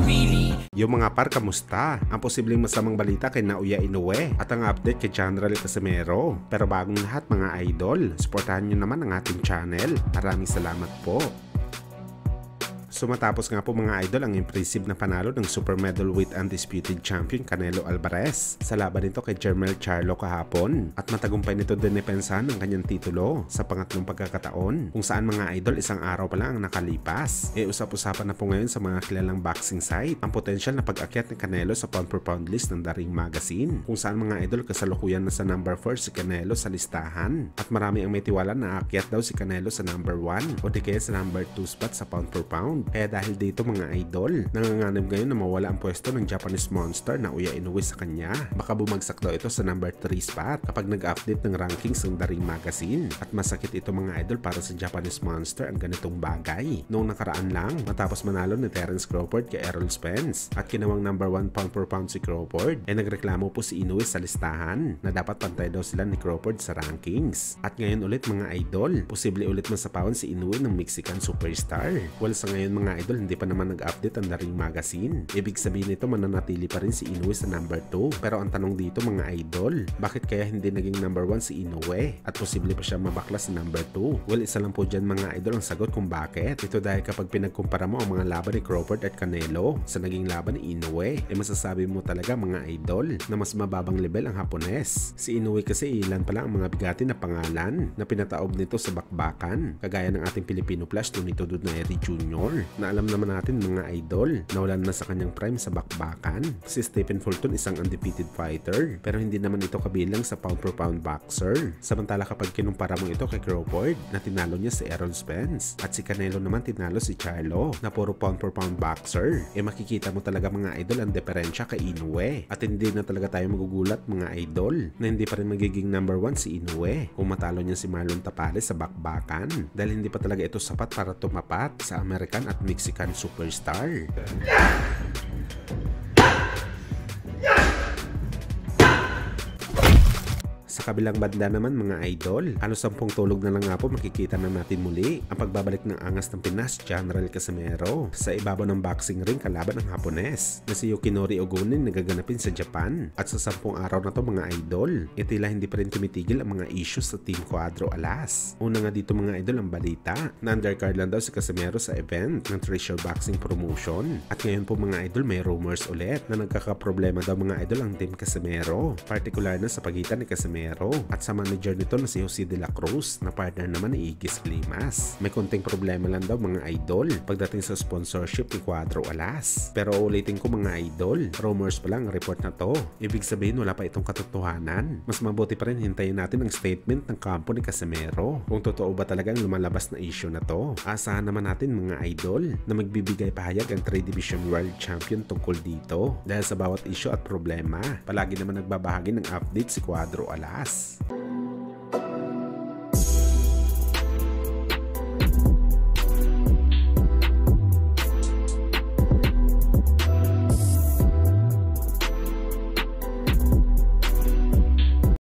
really. Yung mga par, kamusta? Ang posibleng masamang balita kay Naoya Inoue at ang update kay General Casimero. Pero bagong lahat mga idol, supportahan nyo naman ang ating channel. Maraming salamat po. So matapos nga po mga idol ang impressive na panalo ng super middleweight undisputed champion Canelo Alvarez sa laban nito kay Jermell Charlo kahapon, at matagumpay nito din depensahan ng kanyang titulo sa pangatlong pagkakataon, kung saan mga idol isang araw pa lang ang nakalipas. Usap-usapan na po ngayon sa mga kilalang boxing site ang potensyal na pag-akyat ni Canelo sa pound per pound list ng The Ring Magazine, kung saan mga idol kasalukuyan na sa number 4 si Canelo sa listahan, at marami ang may tiwala na aakyat daw si Canelo sa number 1 o di kaya sa number 2 spot sa pound per pound. Kaya dahil dito mga idol, nanganganib ngayon na mawala ang pwesto ng Japanese monster na Naoya Inoue sa kanya. Baka bumagsak daw ito sa number 3 spot kapag nag-update ng rankings ng The Ring Magazine. At masakit ito mga idol para sa Japanese monster ang ganitong bagay. Noong nakaraan lang, matapos manalo ni Terence Crawford kay Errol Spence at kinawang number 1 pound per pound si Crawford, nagreklamo po si Inoue sa listahan na dapat pantay daw sila ni Crawford sa rankings. At ngayon ulit mga idol, posible ulit masapawan si Inoue ng Mexican superstar. Well, sa ngayon mga idol, hindi pa naman nag-update ang The Ring Magazine. Ibig sabihin nito mananatili pa rin si Inoue sa number 2. Pero ang tanong dito mga idol, bakit kaya hindi naging number 1 si Inoue at posible pa siya mabaklas sa number 2? Well, isa lang po dyan mga idol ang sagot kung bakit. Ito dahil kapag pinagkumpara mo ang mga laban ni Crawford at Canelo sa naging laban ni Inoue, masasabi mo talaga mga idol na mas mababang level ang Hapones. Si Inoue kasi ilan pa lang ang mga bigati na pangalan na pinataob nito sa bakbakan, kagaya ng ating Filipino Flash Tonito Donaire Jr. na alam naman natin mga idol na wala na sa kanyang prime sa bakbakan. Si Stephen Fulton isang undefeated fighter, pero hindi naman ito kabilang sa pound per pound boxer. Samantala kapag kinumpara mo ito kay Crawford na tinalo niya si Errol Spence at si Canelo naman tinalo si Charlo na puro pound per pound boxer, makikita mo talaga mga idol ang diferensya kay Inoue. At hindi na talaga tayo magugulat mga idol na hindi pa rin magiging number 1 si Inoue kung matalo niya si Marlon Tapales sa bakbakan, dahil hindi pa talaga ito sapat para tumapat sa American at Mexican superstar. Sa kabilang banda naman mga idol, halos 10 tulog na lang nga po makikita na natin muli ang pagbabalik ng angas ng Pinas General Casimero sa ibabaw ng boxing ring kalaban ng Hapones na si Yukinori Ogunin na gaganapin sa Japan. At sa 10 araw na to mga idol, tila hindi pa rin tumitigil ang mga issues sa Team Cuadro Alas. Una nga dito mga idol ang balita na undercard lang daw si Casimero sa event ng Treasure Boxing Promotion. At ngayon po mga idol may rumors ulit na nagkakaproblema daw mga idol ang Team Casimero, particular na sa pagitan ni Casimero at sa manager nito na si Jose de la Cruz na partner naman ni Igis Climas. May konting problema lang daw mga idol pagdating sa sponsorship ni Cuadro Alas. Pero ulitin ko mga idol, rumors pa lang ang report na to. Ibig sabihin wala pa itong katotohanan. Mas mabuti pa rin hintayin natin ang statement ng kampo ni Casimero kung totoo ba talagang lumalabas na issue na to. Asahan naman natin mga idol na magbibigay pahayag ang 3 Division World Champion tungkol dito, dahil sa bawat issue at problema palagi naman nagbabahagi ng update si Cuadro Alas.